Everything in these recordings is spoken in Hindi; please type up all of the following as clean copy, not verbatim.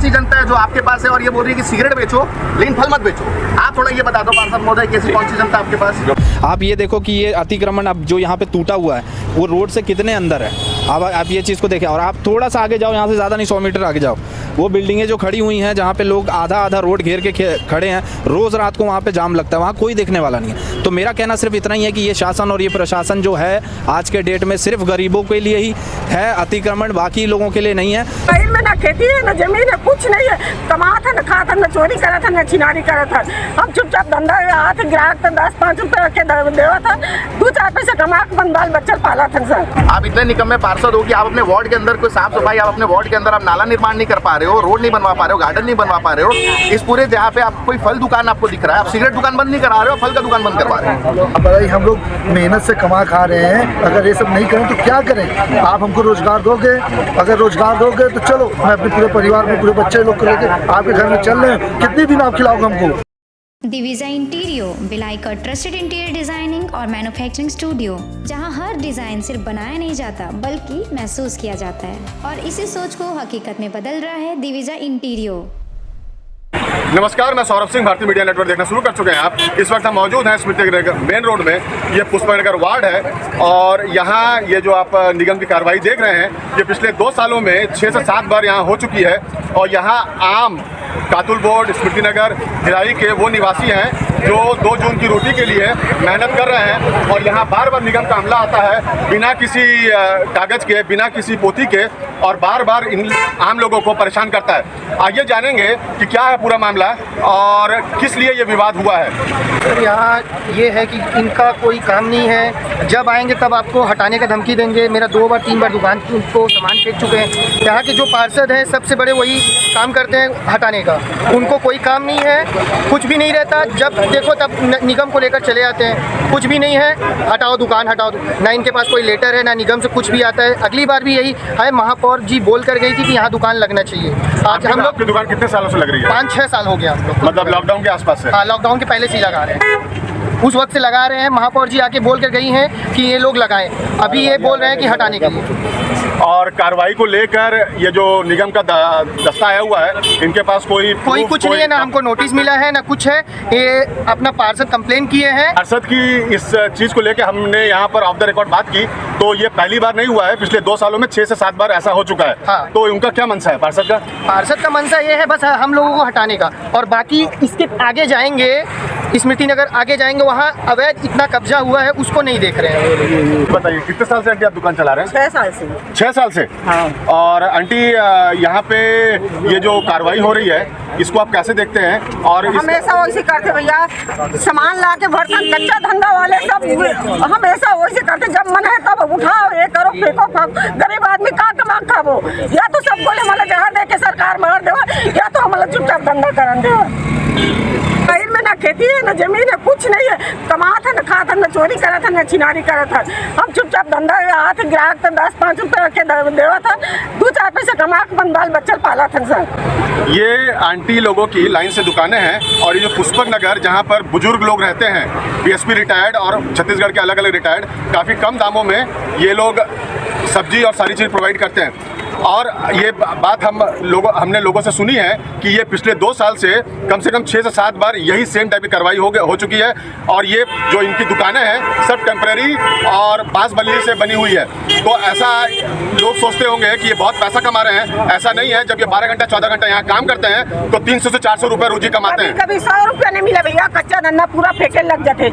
सी जनता है जो आपके पास है और ये बोल रही है कि सिगरेट बेचो लेकिन फल मत बेचो? आप थोड़ा ये बता दो पार्षद महोदय कि ऐसी कौन सी जनता आपके पास? आप ये देखो कि ये अतिक्रमण अब जो यहाँ पे टूटा हुआ है वो रोड से कितने अंदर है। अब आप ये चीज़ को देखें और आप थोड़ा सा आगे जाओ, यहाँ से ज़्यादा नहीं 100 मीटर आगे जाओ, वो बिल्डिंगें जो खड़ी हुई हैं जहाँ पे लोग आधा आधा रोड घेर के खड़े हैं, रोज़ रात को वहाँ पे जाम लगता है, वहाँ कोई देखने वाला नहीं है। तो मेरा कहना सिर्फ इतना ही है कि ये शासन और ये प्रशासन जो है आज के डेट में सिर्फ गरीबों के लिए ही है अतिक्रमण, बाकी लोगों के लिए नहीं है। शहर में ना खेती है ना जमीन है, कुछ नहीं है। कमा था न खा था, न चोरी करा था, न छिनारी करा था। हम चुपचाप धंधा हाथ ग्राहक 10-5 रुपए के देवा था, 2-4 पैसे कमा के अपन बाल बच्चा पाला था सर। आप इतने निकम्मे पार्षद हो कि आप अपने वार्ड के अंदर कोई साफ सफाई, आप अपने वार्ड के अंदर आप नाला निर्माण नहीं कर पा रहे हो, रोड नहीं बनवा पा रहे हो, गार्डन नहीं बनवा पा रहे हो। इस पूरे जहाँ पे आप कोई फल दुकान आपको दिख रहा है, आप सिगरेट दुकान बंद नहीं करा रहे हो, फल का दुकान बंद करवा रहे हो। भाई हम लोग मेहनत से कमा खा रहे हैं, अगर ये सब नहीं करें तो क्या करें? आप हमको रोजगार दोगे, अगर रोजगार दोगे तो चलो मैं अपने पूरे परिवार में पूरे बच्चे लोग को लेकर आपके घर में चल रहे हैं। कितने दिन आप खिलाओगे हमको? दिविजा इंटीरियो बिलाई का ट्रस्टेड इंटीरियर डिजाइनिंग और मैन्युफैक्चरिंग स्टूडियो, जहां हर डिजाइन सिर्फ बनाया नहीं जाता बल्कि महसूस किया जाता है, और इसी सोच को हकीकत में बदल रहा है दिविजा इंटीरियो। नमस्कार, मैं सौरभ सिंह, भारतीय मीडिया नेटवर्क देखना शुरू कर चुके हैं आप। इस वक्त हम मौजूद हैं स्मृति नगर मेन रोड में। ये पुष्पनगर वार्ड है और यहाँ ये जो आप निगम की कार्रवाई देख रहे हैं ये पिछले 2 सालों में 6 से 7 बार यहाँ हो चुकी है। और यहाँ आम कातुल बोर्ड स्मृति नगर भिलाई के वो निवासी हैं जो 2 जून की रोटी के लिए मेहनत कर रहे हैं और यहाँ बार बार निगम का अमला आता है बिना किसी कागज़ के, बिना किसी पोथी के, और बार बार इन आम लोगों को परेशान करता है। आइए जानेंगे कि क्या है पूरा मामला और किस लिए ये विवाद हुआ है। सर यहाँ ये है कि इनका कोई काम नहीं है, जब आएंगे तब आपको हटाने का धमकी देंगे। मेरा 2 बार 3 बार दुकान को सामान फेंक चुके हैं। यहाँ के जो पार्षद हैं सबसे बड़े वही काम करते हैं हटाने का, उनको कोई काम नहीं है, कुछ भी नहीं रहता। जब देखो तब निगम को लेकर चले आते हैं, कुछ भी नहीं है, हटाओ दुकान हटाओ। ना इनके पास कोई लेटर है ना निगम से कुछ भी आता है। अगली बार भी यही है, महापौर जी बोल कर गई थी कि यहाँ दुकान लगना चाहिए। आज हम लोग की दुकान कितने सालों से लग रही है? 5-6 साल हो गया हम लोग, मतलब लॉकडाउन के आसपास से? हाँ, लॉकडाउन के पहले से ही लगा रहे हैं, उस वक्त से लगा रहे हैं। महापौर जी आके बोल कर गई हैं कि ये लोग लगाएं, अभी ये बोल रहे हैं कि हटाने के लिए। और कार्रवाई को लेकर ये जो निगम का दस्ता आया हुआ है, इनके पास कोई कुछ नहीं है, ना हमको नोटिस मिला है ना कुछ है। ये अपना पार्षद कंप्लेन किए हैं। पार्षद की इस चीज़ को लेकर हमने यहाँ पर ऑफ द रिकॉर्ड बात की तो ये पहली बार नहीं हुआ है, पिछले 2 सालों में 6 से 7 बार ऐसा हो चुका है। हाँ। तो उनका क्या मनसा है पार्षद का? पार्षद का मनसा ये है बस हम लोगों को हटाने का, और बाकी इसके आगे जाएंगे, स्मृति नगर आगे जाएंगे, वहाँ अवैध इतना कब्जा हुआ है उसको नहीं देख रहे हैं। बताइए कितने साल से आंटी आप दुकान चला रहे हैं? 6 साल से। 6 साल से? हाँ। और आंटी यहाँ पे ये जो कार्रवाई हो रही है इसको आप कैसे देखते हैं? और हमेशा वैसे करते भैया, सामान ला के बर्तन, कच्चा धंधा वाले सब हमेशा वैसे करते, जब मन है तब उठाओ, ये करो, फेंको, गरीब आदमी का कमा खाबो, या तो सबको ले मतलब जगह दे के सरकार मगर देवा, या तो हम चुपचाप धंधा करन देवा। शहर में ना खेती है ना जमीन है, कुछ नहीं है। कमा था न खा था, न चोरी करा था, न छिनारी करा था। हम चुपचाप धंधा हाथ ग्राहक 10-5 रुपए के देवा था, 2-4 पैसे कमा के अपन बाल बच्चा पाला था सर। ये आंटी लोगों की लाइन से दुकानें हैं और ये जो पुष्पक नगर जहाँ पर बुजुर्ग लोग रहते हैं, बीएसपी रिटायर्ड और छत्तीसगढ़ के अलग अलग रिटायर्ड, काफ़ी कम दामों में ये लोग सब्जी और सारी चीज़ प्रोवाइड करते हैं। और ये बात हमने लोगों से सुनी है कि ये पिछले 2 साल से कम 6 से 7 बार यही सेम टाइप की कार्रवाई हो चुकी है। और ये जो इनकी दुकानें हैं सब टेम्परेरी और बांस बल्ली से बनी हुई है। तो ऐसा लोग सोचते होंगे कि ये बहुत पैसा कमा रहे हैं, ऐसा नहीं है। जब ये 12 घंटा 14 घंटा यहाँ काम करते हैं तो 300 से 400 रुपये रोजी कमाते हैं। कभी 100 रुपया नहीं मिला भैया, कच्चा धंधा पूरा फेंके लग जाते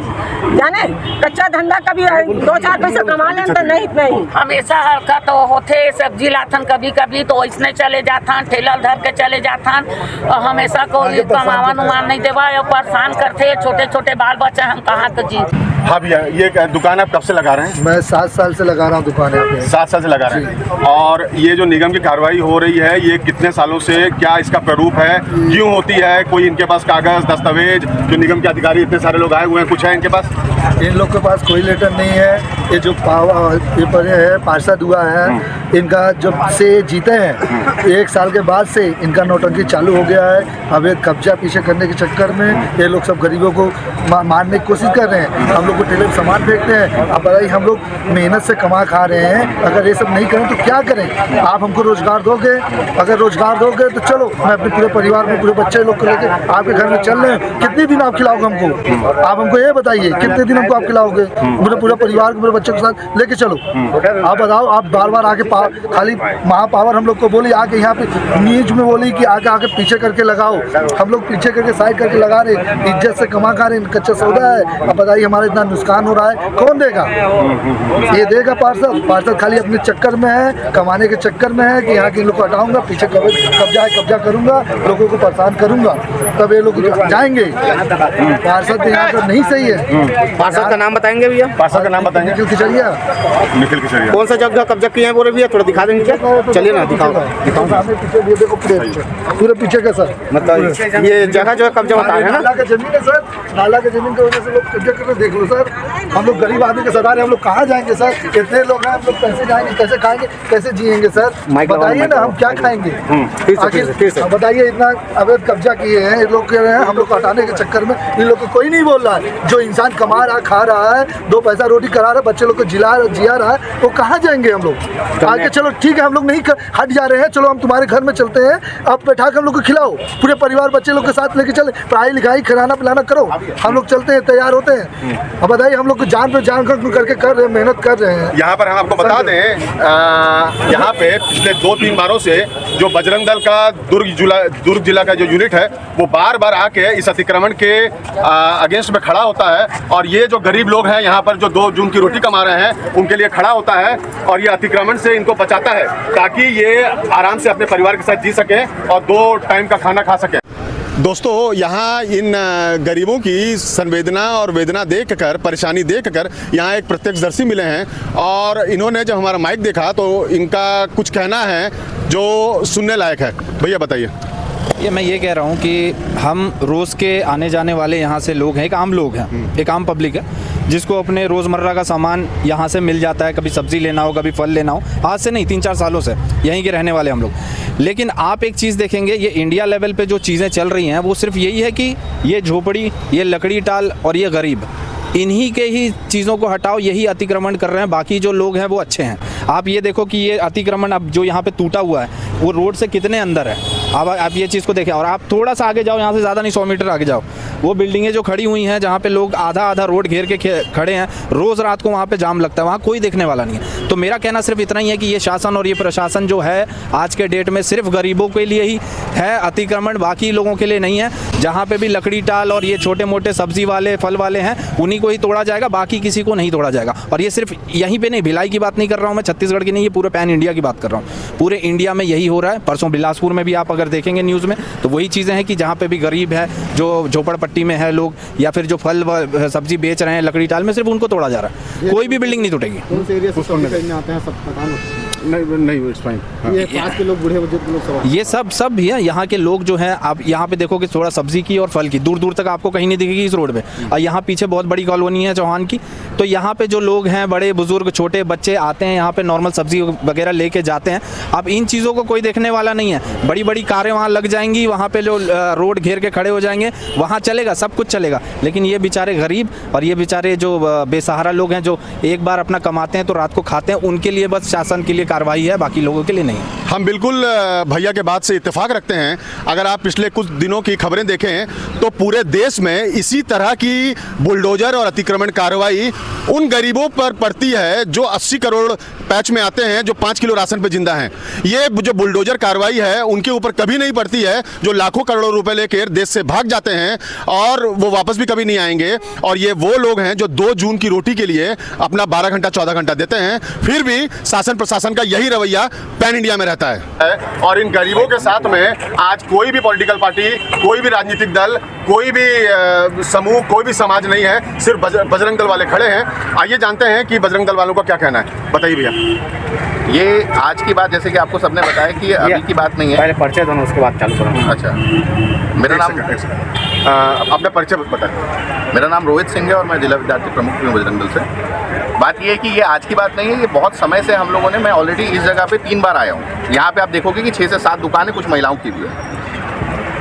जाने। कच्चा धंधा कभी 2-4 पैसे कमा लें तो नहीं। हमेशा हल्का तो होते, सब्जी लाथन कभी कभी तो इसने चले जाथन, ठेला धर के चले जाथन, और हमेशा कोई कमावन उमान नहीं देवा, परेशान करते छोटे छोटे बाल बच्चे, हम कहाँ के जी। हाँ भैया, ये दुकान आप कब से लगा रहे हैं? मैं 7 साल से लगा रहा हूँ दुकान यहाँ पे। 7 साल से लगा रहे हैं। और ये जो निगम की कार्रवाई हो रही है ये कितने सालों से, क्या इसका प्रारूप है, क्यों होती है? कोई इनके पास कागज दस्तावेज, जो निगम के अधिकारी इतने सारे लोग आए हुए हैं, कुछ है इनके पास? इन लोग के पास कोई लेटर नहीं है, ये जो पार्षद हुआ है, इनका जब से जीते हैं 1 साल के बाद से इनका नौटंकी चालू हो गया है। अवैध कब्जा पीछे करने के चक्कर में ये लोग सब गरीबों को मारने की कोशिश कर रहे हैं। हम लोग को ठेले में सामान फेंकते हैं। अब बताइए, हम लोग मेहनत से कमा खा रहे हैं, अगर ये सब नहीं करें तो क्या करें? आप हमको रोजगार दोगे? अगर रोजगार दोगे तो चलो, मैं अपने पूरे परिवार में पूरे बच्चे लोग को लेके आपके घर में चल रहे हैं। कितने दिन आप खिलाओगे हमको? आप हमको ये बताइए, कितने दिन हमको आप खिलाओगे? मेरे पूरे परिवार को, मेरे बच्चों के साथ लेके चलो। आप बताओ, आप बार बार आके खाली महापावर हम लोग को बोली, आके यहाँ पे न्यूज में बोली कि आके पीछे करके लगाओ। हम लोग पीछे करके साइड करके लगा रहे, इज्जत से कमा खा रहे, कच्चा सौदा है। अब बताइए, हमारा इतना नुकसान हो रहा है, कौन देगा? ये देगा पार्षद खाली अपने चक्कर में है, कमाने के चक्कर में है कि यहाँ के लोग को हटाऊंगा, पीछे कब्जा करूंगा, लोगों को परेशान करूंगा, तब ये लोग जाएंगे। पार्षद यहाँ पर नहीं सही है। पार्षद का नाम बताएंगे भैया? पार्षद का नाम बताएंगे? निखिल खिचड़िया। निखिल खिचड़िया। कौन सा जगह कब्जा किए हैं बोले भैया? थोड़ा दिखा देंगे? चलिए ना, दिखाओ। पीछे देखो, पूरे पीछे का सर, मतलब ये जगह जो है कब्जा बता रहे हैं ना? नाला का जमीन है सर, नाला का जमीन की वजह से लोग कब्जा कर रहे। देख लो सर, हम लोग गरीब आदमी के सरदार हैं, हम लोग कहाँ जाएंगे सर? इतने लोग हैं, हम लोग कैसे जाएंगे, कैसे खाएंगे, कैसे जिएंगे सर? बताइए ना, हम क्या खाएंगे? आखिर बताइए, इतना अवैध कब्जा किए हैं लोग, कह रहे हैं हम लोग हटाने के चक्कर में इन लोग को कोई नहीं बोल रहा है। जो इंसान कमा रहा, खा रहा है, 2 पैसा रोटी करा रहा है, बच्चे लोग को जिया रहा है, वो कहाँ जाएंगे हम लोग? आगे चलो ठीक है, हम लोग नहीं हट जा रहे हैं, चलो हम तुम्हारे घर में चलते हैं, आप बैठा कर हम लोग को खिलाओ, पूरे परिवार बच्चे लोग के साथ लेके चले, पढ़ाई लिखाई खिलाना पिलाना करो, हम लोग चलते हैं, तैयार होते हैं। अब बताइए, हम लोग को जान पे जान करके कर रहे हैं, मेहनत कर रहे हैं। यहाँ पर हम आपको बता दें, यहाँ पे पिछले 2-3 बारों से जो बजरंग दल का दुर्ग जिला का जो यूनिट है, वो बार बार आके इस अतिक्रमण के अगेंस्ट में खड़ा होता है, और ये जो गरीब लोग हैं यहाँ पर जो 2 जून की रोटी कमा रहे हैं, उनके लिए खड़ा होता है, और ये अतिक्रमण से इनको बचाता है, ताकि ये आराम से अपने परिवार के साथ जी सकें और 2 टाइम का खाना खा सकें। दोस्तों, यहाँ इन गरीबों की संवेदना और वेदना देखकर, परेशानी देखकर यहाँ एक प्रत्यक्षदर्शी मिले हैं, और इन्होंने जब हमारा माइक देखा तो इनका कुछ कहना है जो सुनने लायक है। भैया बताइए। ये मैं ये कह रहा हूँ कि हम रोज़ के आने जाने वाले यहाँ से लोग हैं, एक आम लोग हैं, एक आम पब्लिक है, जिसको अपने रोज़मर्रा का सामान यहाँ से मिल जाता है। कभी सब्ज़ी लेना हो, कभी फल लेना हो, आज से नहीं 3-4 सालों से यहीं के रहने वाले हम लोग। लेकिन आप एक चीज़ देखेंगे, ये इंडिया लेवल पे जो चीज़ें चल रही हैं वो सिर्फ यही है कि ये झोपड़ी, ये लकड़ी टाल और ये गरीब, इन्हीं के ही चीज़ों को हटाओ, यही अतिक्रमण कर रहे हैं। बाकी जो लोग हैं वो अच्छे हैं। आप ये देखो कि ये अतिक्रमण अब जो यहाँ पे टूटा हुआ है, वो रोड से कितने अंदर है। अब आप ये चीज़ को देखें, और आप थोड़ा सा आगे जाओ, यहाँ से ज़्यादा नहीं 100 मीटर आगे जाओ, वो बिल्डिंगें जो खड़ी हुई हैं, जहाँ पे लोग आधा रोड घेर के खड़े हैं, रोज़ रात को वहाँ पे जाम लगता है, वहाँ कोई देखने वाला नहीं है। तो मेरा कहना सिर्फ इतना ही है कि ये शासन और ये प्रशासन जो है आज के डेट में सिर्फ गरीबों के लिए ही है अतिक्रमण, बाकी लोगों के लिए नहीं है। जहाँ पे भी लकड़ी टाल और ये छोटे मोटे सब्जी वाले, फल वाले हैं, उन्हीं को ही तोड़ा जाएगा, बाकी किसी को नहीं तोड़ा जाएगा। और ये सिर्फ यहीं पे नहीं, भिलाई की बात नहीं कर रहा हूँ मैं, छत्तीसगढ़ की नहीं, ये पूरे पैन इंडिया की बात कर रहा हूँ। पूरे इंडिया में यही हो रहा है। परसों बिलासपुर में भी आप अगर देखेंगे न्यूज़ में, तो वही चीज़ें हैं कि जहाँ पे भी गरीब है, जो झोपड़पट्टी में है लोग, या फिर जो फल सब्जी बेच रहे हैं लकड़ी टाल में, सिर्फ उनको तोड़ा जा रहा है। कोई भी बिल्डिंग नहीं टूटेगी। ये पास के लोग, बूढ़े बुजुर्ग लोग, ये सब भी है। यहाँ के लोग जो हैं, आप यहाँ पे देखोगे थोड़ा सब्जी की और फल की, दूर दूर तक आपको कहीं नहीं दिखेगी इस रोड पे। और यहाँ पीछे बहुत बड़ी कॉलोनी है चौहान की, तो यहाँ पे जो लोग हैं, बड़े बुजुर्ग, छोटे बच्चे आते हैं यहाँ पे, नॉर्मल सब्जी वगैरह लेके जाते हैं। अब इन चीज़ों को कोई देखने वाला नहीं है। बड़ी बड़ी कारें वहाँ लग जाएंगी, वहाँ पे जो रोड घेर के खड़े हो जाएंगे, वहाँ चलेगा, सब कुछ चलेगा। लेकिन ये बेचारे गरीब और ये बेचारे जो बेसहारा लोग हैं, जो एक बार अपना कमाते हैं तो रात को खाते हैं, उनके लिए बस शासन के लिए कार्रवाई है, बाकी लोगों के लिए नहीं। हम बिल्कुल भैया के बात से इत्तेफाक रखते हैं। अगर आप पिछले कुछ दिनों की खबरें देखें तो पूरे देश में इसी तरह की बुलडोजर और अतिक्रमण कार्रवाई उन गरीबों पर पड़ती है जो 80 करोड़ पैच में आते हैं, जो 5 किलो राशन पे जिंदा हैं। ये जो बुलडोजर कार्रवाई है उनके ऊपर कभी नहीं पड़ती है, जो लाखों करोड़ों रुपए लेकर देश से भाग जाते हैं और वो वापस भी कभी नहीं आएंगे। और ये वो लोग हैं जो 2 जून की रोटी के लिए अपना 12 घंटा 14 घंटा देते हैं, फिर भी शासन प्रशासन का यही रवैया पैन इंडिया में रहता है। और इन गरीबों के साथ में आज कोई भी पॉलिटिकल पार्टी, कोई भी राजनीतिक दल, कोई भी समूह, कोई भी समाज नहीं है, सिर्फ बजरंग दल वाले खड़े हैं। आइए जानते हैं कि बजरंग दल वालों का क्या कहना है। बताइए भैया। ये आज की बात, जैसे कि आपको सबने बताया कि ये अभी की बात नहीं है, पहले परिचय दोनों, उसके बाद चालू करो। अच्छा, मेरा नाम अपना परिचय बताइए। मेरा नाम रोहित सिंह है और मैं जिला विद्यार्थी प्रमुख हूँ बजरंग दल से। बात ये है कि ये आज की बात नहीं है, ये बहुत समय से हम लोगों ने, मैं ऑलरेडी इस जगह पे 3 बार आया हूँ। यहाँ पे आप देखोगे कि 6 से 7 दुकानें कुछ महिलाओं की भी है।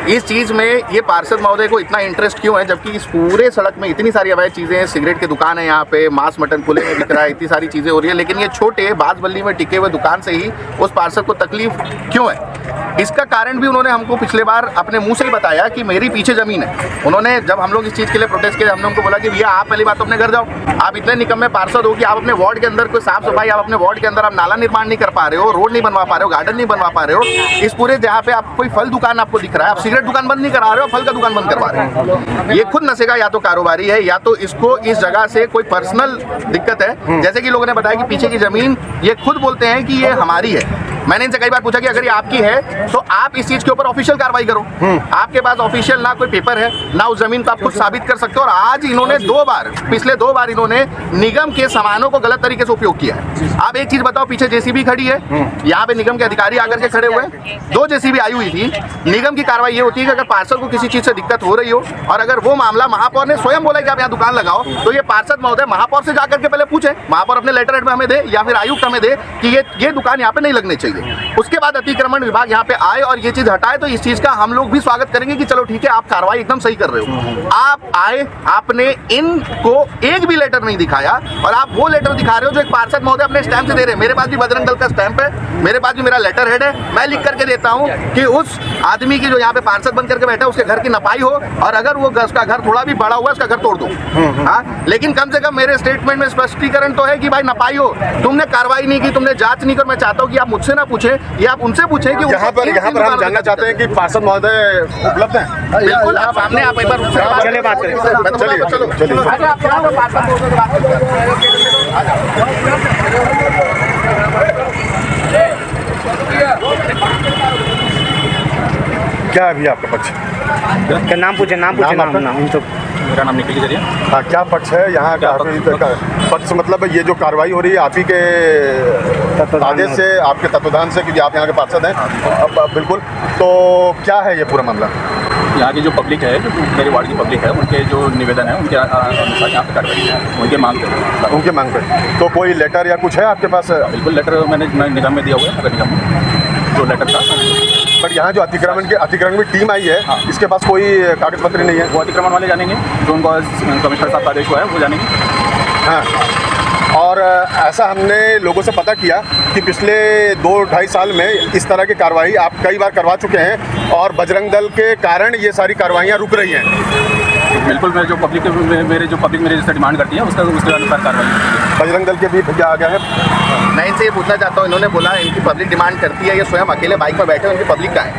इस चीज़ में ये पार्षद महोदय को इतना इंटरेस्ट क्यों है, जबकि इस पूरे सड़क में इतनी सारी अवैध चीज़ें हैं, सिगरेट की दुकान है, यहाँ पे मांस मटन खुले में बिक रहा है, इतनी सारी चीज़ें हो रही है, लेकिन ये छोटे बाजबल्ली में टिके हुए दुकान से ही उस पार्षद को तकलीफ क्यों है? इसका कारण भी उन्होंने हमको पिछले बार अपने मुंह से ही बताया कि मेरी पीछे ज़मीन है। उन्होंने, जब हम लोग इस चीज़ के लिए प्रोटेस्ट किए, हमने उनको बोला कि भैया आप पहली बात तो अपने घर जाओ, आप इतने निकम्मे पार्षद हो कि आप अपने वार्ड के अंदर कोई साफ सफाई, आप अपने वार्ड के अंदर आप नाला निर्माण नहीं कर पा रहे हो, रोड नहीं बनवा पा रहे हो, गार्डन नहीं बनवा पा रहे हो। इस पूरे जहाँ पे आप कोई फल दुकान आपको दिख रहा है, आप सिगरेट दुकान बंद नहीं करा रहे हो, फल का दुकान बंद करवा रहे हो। ये खुद नशे का या तो कारोबारी है, या तो इसको इस जगह से कोई पर्सनल दिक्कत है। जैसे कि लोगों ने बताया कि पीछे की जमीन, ये खुद बोलते हैं कि ये हमारी है। मैंने इनसे कई बार पूछा कि अगर ये आपकी है तो आप इस चीज के ऊपर ऑफिशियल कार्रवाई करो। आपके पास ऑफिशियल ना कोई पेपर है, ना उस जमीन को आप खुद साबित कर सकते हो। और आज इन्होंने पिछले 2 बार इन्होंने निगम के सामानों को गलत तरीके से उपयोग किया है। आप एक चीज बताओ, पीछे जेसीबी खड़ी है, यहाँ पे निगम के अधिकारी आकर के खड़े हुए, 2 जेसीबी आई हुई थी। निगम की कार्रवाई ये होती है कि अगर पार्षद को किसी चीज से दिक्कत हो रही हो, और अगर वो मामला महापौर ने स्वयं बोला कि आप यहाँ दुकान लगाओ, तो ये पार्षद महोदय महापौर से जाकर के पहले पूछे, महापौर अपने लेटर हेड में हमें दे या फिर आयुक्त हमें दे कि ये दुकान यहाँ पे नहीं लगनी चाहिए। उसके बाद अतिक्रमण विभाग यहाँ पे आए और ये चीज हटाए, तो इस चीज का हम लोग भी स्वागत करेंगे कि चलो ठीक है, आप कार्रवाई एकदम सही कर रहे हो। आप आए, आपने इनको एक भी लेटर नहीं दिखाया, और आप वो लेटर दिखा रहे हो जो एक पार्षद महोदय अपने स्टैंप से दे रहे हैं। मेरे पास भी बजरंग दल का स्टैंप है, मेरे पास भी मेरा लेटर हेड है, मैं लिख करके देता हूँ कि उस आदमी की जो यहाँ पे पार्षद बन करके बैठा है, उसके घर की नपाई हो, और अगर वो उसका घर थोड़ा भी बड़ा हुआ, उसका घर तोड़ दो। हाँ, लेकिन कम से कम मेरे स्टेटमेंट में स्पष्टीकरण तो है कि भाई नपाई हो, तुमने कार्रवाई नहीं की, तुमने जांच नहीं की। मैं चाहता हूँ कि आप मुझसे ना पूछे, या आप उनसे पूछे कि यहाँ पर हम जानना चाहते हैं कि पार्षद महोदय उपलब्ध हैं। बिल्कुल, आप सामने आप एक बार उनसे चलिए बात करें। चलिए क्या है भैया आपका पक्ष? क्या नाम पूछे? नाम मेरा नाम निखिल जरिया। हाँ, क्या पक्ष है यहाँ का? पक्ष मतलब ये जो कार्रवाई हो रही है आप ही के आदेश से, आपके तत्वाधान से, क्योंकि आप यहाँ के पार्षद हैं। अब बिल्कुल, तो क्या है ये पूरा मामला? यहाँ की जो पब्लिक है, जो मेरे वार्ड की पब्लिक है, उनके जो निवेदन है उनके अनुसार यहाँ पे कार्रवाई है, उनके मांग पे। उनके मांग पे तो कोई लेटर या कुछ है आपके पास? बिल्कुल, लेटर मैंने निगम में दिया हुआ है, नगर निगम में जो लेटर था। पर यहाँ जो अतिक्रमण की टीम आई है, हाँ, इसके पास कोई कागज पत्र नहीं है। वो अतिक्रमण वाले जानेंगे, जो उनको कमिश्नर साहब का आदेश हुआ है वो जानेंगे। हाँ, और ऐसा हमने लोगों से पता किया कि पिछले 2-2.5 साल में इस तरह की कार्रवाई आप कई बार करवा चुके हैं, और बजरंग दल के कारण ये सारी कार्रवाइयाँ रुक रही हैं। बिल्कुल, मेरे जो पब्लिक मेरे जैसे डिमांड करती है उसके अनुसार कार्रवाई। बजरंग दल के भी भैया आ गया है। मैं इनसे ये पूछना चाहता हूँ, इन्होंने बोला इनकी पब्लिक डिमांड करती है, ये स्वयं अकेले बाइक पर बैठे, उनकी पब्लिक का है।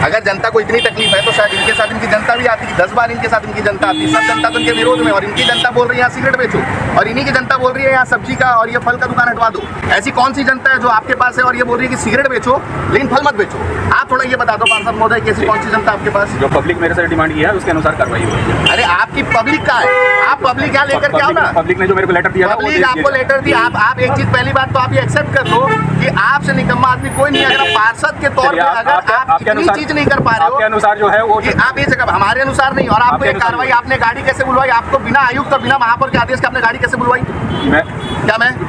अगर जनता को इतनी तकलीफ है तो शायद इनके साथ इनकी जनता भी आती, 10 बार इनके साथ इनकी जनता आती, सब जनता तो इनके विरोध में, और इनकी जनता बोल रही है यहाँ सिगरेट बेचो, और इन्हीं की जनता बोल रही है यहाँ सब्जी का और ये फल का दुकान हटवा दो। ऐसी कौन सी जनता है जो आपके पास है और ये बोल रही है कि सिगरेट बेचो लेकिन फल मत बेचो? आप थोड़ा ये बता दो पार्षद महोदय कि ऐसी कौन सी जनता आपके पास? जो पब्लिक मेरे से डिमांड किया है उसके अनुसार कार्रवाई हुई है। अरे आपकी पब्लिक का है, आप पब्लिक यहाँ लेकर के आओ ना। पब्लिक ने जो मेरे को लेटर दिया, पब्लिक आपको लेटर दी, आप एक चीज, पहली बात तो आप ये एक्सेप्ट कर लो कि आपसे निकम्मा आदमी कोई नहीं। अगर पार्षद के तौर पे अगर आप इतनी चीज नहीं कर पा रहे हो, अनुसार जो है वो आप ये जगह हमारे अनुसार नहीं, और आपको एक कार्रवाई, आपने गाड़ी कैसे बुलवाई? आपको बिना आयुक्त और बिना महापौर के आदेश के आपने गाड़ी कैसे बुलवाई? मैं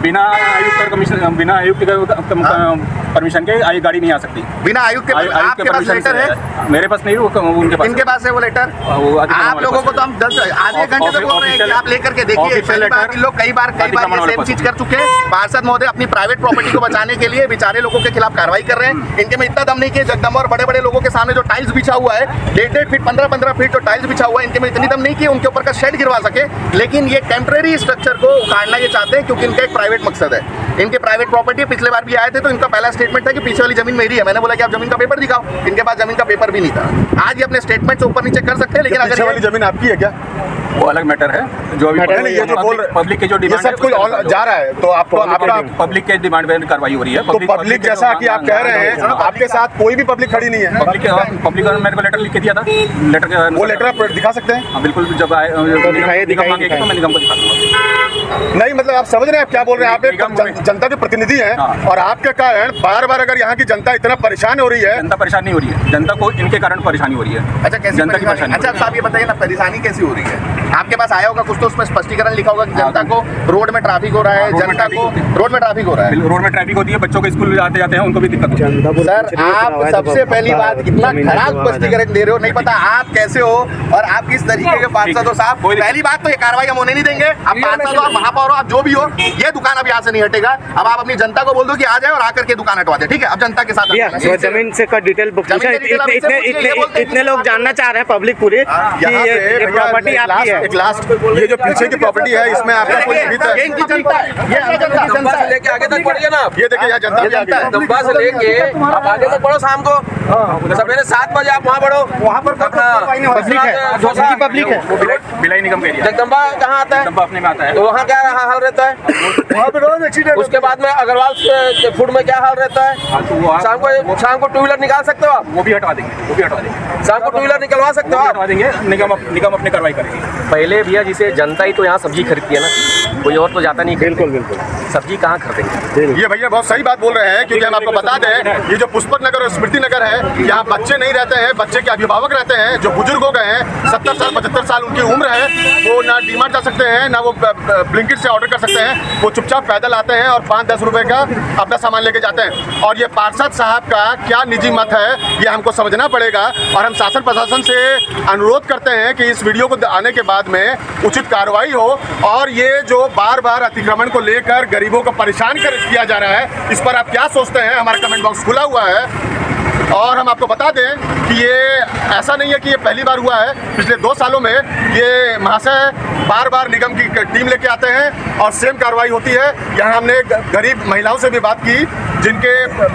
बिना आयुक्त परमिशन के गाड़ी नहीं आ सकती। बिना आयुक्त के? आपके पास लेटर है? मेरे पास नहीं, उनके पास। इनके पास है वो लेटर? आप लोगों को तो हम आधे घंटे से बोल रहे हैं कि आप लेकर के देखिए। लोग कई बार ये सेम चीज कर चुके हैं। पार्षद महोदय अपनी प्राइवेट प्रॉपर्टी को बचाने के लिए बेचारे लोगों के खिलाफ कार्रवाई कर रहे हैं। इनके में इतना दम नहीं कि जगदम्बा और बड़े बड़े लोगों के सामने जो टाइल्स बिछा हुआ है, 1.5 फीट 15 फीट जो टाइल्स बिछा हुआ है, इनके में इतनी दम नहीं कि उनके ऊपर का शेड गिरवा सके। लेकिन ये टेम्परेरी स्ट्रक्चर को उखाड़ना ये चाहते हैं, क्योंकि इनका एक प्राइवेट मकसद है। इनके प्राइवेट प्रॉपर्टी, पिछले बार भी आए थे तो इनका पहला स्टेटमेंट था कि पीछे वाली जमीन मेरी है। मैंने बोला कि आप जमीन का पेपर दिखाओ, इनके पास जमीन का पेपर भी नहीं था। आज ये अपने स्टेटमेंट से ऊपर नीचे कर सकते हैं, लेकिन अगर वाली जमीन आपकी है क्या, वो अलग मैटर है। जो भी ये जो बोल पब्लिक के जो डिमांड सब कुछ जा रहा है, तो आपको आपका पब्लिक के डिमांड पे कार्रवाई हो रही है। तो पब्लिक जैसा कि आप कह रहे हैं, आपके साथ कोई भी पब्लिक खड़ी नहीं है। पब्लिक मेरे को लेटर लिख के दिया था, लेटर के वो लेटर आप दिखा सकते हैं? बिल्कुल, जब निगम मांगेगा तो मैं निगम को दिखा दूंगा। नहीं, मतलब आप समझ रहे हैं आप क्या बोल रहे हैं? आप एक जनता के प्रतिनिधि हैं, और आपके कारण बार बार अगर यहाँ की जनता इतना परेशान हो रही है। जनता परेशान नहीं हो रही है, जनता को इनके कारण परेशानी हो रही है। अच्छा, कैसी जनता की परेशानी? अच्छा साहब ये बताइए ना, परेशानी कैसी हो रही है? आपके पास आया होगा कुछ तो उसमें स्पष्टीकरण लिखा होगा कि जनता को रोड में ट्रैफिक हो रहा है, जनता को रोड में ट्रैफिक हो रहा है, रोड में ट्रैफिक होती है, बच्चों को स्कूल जाते जाते हैं उनको भी दिक्कत होती है। सर आप सबसे पहली बात इतना खराब स्पष्टीकरण दे रहे हो, नहीं पता आप कैसे हो और आप किस तरीके के पार्षद हो साहब। पहली बात तो ये कार्रवाई हम होने नहीं देंगे। आप पार्षद हो, आप महापौर हो, आप जो भी हो, ये दुकान अब यहाँ से नहीं हटेगा। अब आप अपनी जनता को बोल दो कि आ जाए और आकर के दुकान हटवा दे, ठीक है। अब जनता के साथ जमीन से का डिटेल इतने लोग जानना चाह रहे हैं, पब्लिक पूरी प्रॉपर्टी आपकी है। एक लास्ट ये जो पीछे की प्रॉपर्टी है इसमें आपका कोई जनता से लेके आगे तक बढ़िए ना। ये देखिए यहाँ जनता है, दम्बा से लेके आप आगे तक बढ़ो, शाम को सवेरे 7 बजे आप वहाँ बढ़ो। वहाँ पर पब्लिक है भिलाई निगम का एरिया। जगदम्बा कहाँ आता है? जगदम्बा अपने में आता है। तो वहाँ क्या हाल रहता है? वहाँ पे रोज एक्सीडेंट। उसके बाद में अग्रवाल फूड में क्या हाल रहता है? शाम को 2 व्हीलर निकाल सकते हो आप? वो भी हटवा देंगे, शाम को 2 व्हीलर निकलवा सकते हो आप? हटवा देंगे। निगम अपनी कार्रवाई करेगी। पहले भैया जिसे जनता ही तो यहाँ सब्जी खरीदती है ना, कोई और तो जाता नहीं। बिल्कुल सब्जी कहाँ खरीदेंगे? ये भैया बहुत सही बात बोल रहे हैं, क्योंकि हम आपको बता दें ये जो पुष्पक नगर और स्मृति नगर है, यहाँ बच्चे नहीं रहते हैं, बच्चे के अभिभावक रहते हैं जो बुजुर्ग हो गए हैं, 70 साल 75 साल उनकी उम्र है। वो ना डीमार्ट जा सकते हैं, ना वो ब्लिंकिट से ऑर्डर कर सकते हैं। वो चुपचाप पैदल आते हैं और 5-10 रुपए का अपना सामान लेके जाते हैं। और ये पार्षद साहब का क्या निजी मत है ये हमको समझना पड़ेगा। और हम शासन प्रशासन से अनुरोध करते हैं कि इस वीडियो को आने के बाद में उचित कार्रवाई हो। और ये जो बार अतिक्रमण को लेकर गरीबों को परेशान किया जा रहा है, इस पर आप क्या सोचते हैं? हमारा कमेंट बॉक्स खुला हुआ है। और हम आपको बता दें कि ये ऐसा नहीं है कि ये पहली बार हुआ है। पिछले 2 सालों में ये महाशय बार निगम की टीम लेके आते हैं और सेम कार्रवाई होती है। यहाँ हमने गरीब महिलाओं से भी बात की जिनके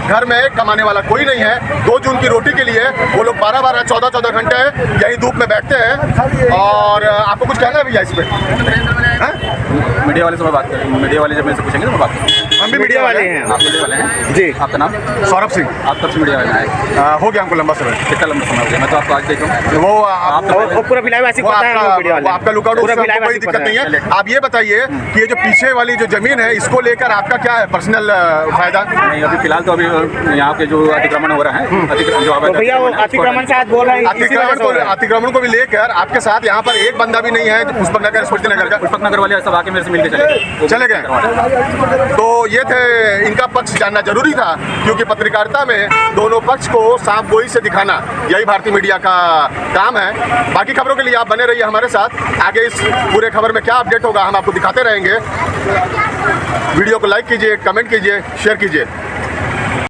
घर में कमाने वाला कोई नहीं है। 2 जून की रोटी के लिए वो लोग 12-12, 14-14 घंटे यही धूप में बैठते हैं। और आपको कुछ कहना है भैया इस पर? मीडिया वाले से मैं बात करेंगे, मीडिया वाले जब मेरे से पूछेंगे तो मैं बात करूँगा। हम भी मीडिया वाले हैं। आप मीडिया वाले हैं जी। आपका नाम? सौरभ सिंह। आप कब से मीडिया वाले हैं? हो गया हमको लंबा समय। कितना लंबा समय हो गया? मैं तो आपको आज देख रहा हूँ। वो पूरा भिलाई पता है, आपका लुकआउट, कोई दिक्कत नहीं है। आप ये बताइए कि ये जो पीछे वाली जो जमीन है इसको लेकर आपका क्या है पर्सनल फायदा? नहीं, अभी फिलहाल तो अभी यहाँ पे जो अतिक्रमण हो रहा है, भैया वो अतिक्रमण से बोल रहे हैं, अतिक्रमण को भी लेकर आपके साथ यहाँ पर एक बंदा भी नहीं है पुष्पक नगर स्मृति नगर का? पुष्पक नगर वाले सब आके मेरे से मिलके चले गए। तो ये थे, इनका पक्ष जानना जरूरी था, क्योंकि पत्रकारिता में दोनों पक्ष को साफ गोई से दिखाना यही भारतीय मीडिया का काम है। बाकी खबरों के लिए आप बने रहिए हमारे साथ। आगे इस पूरे खबर में क्या अपडेट होगा हम आपको दिखाते रहेंगे। वीडियो को लाइक कीजिए, कमेंट कीजिए, शेयर कीजिए।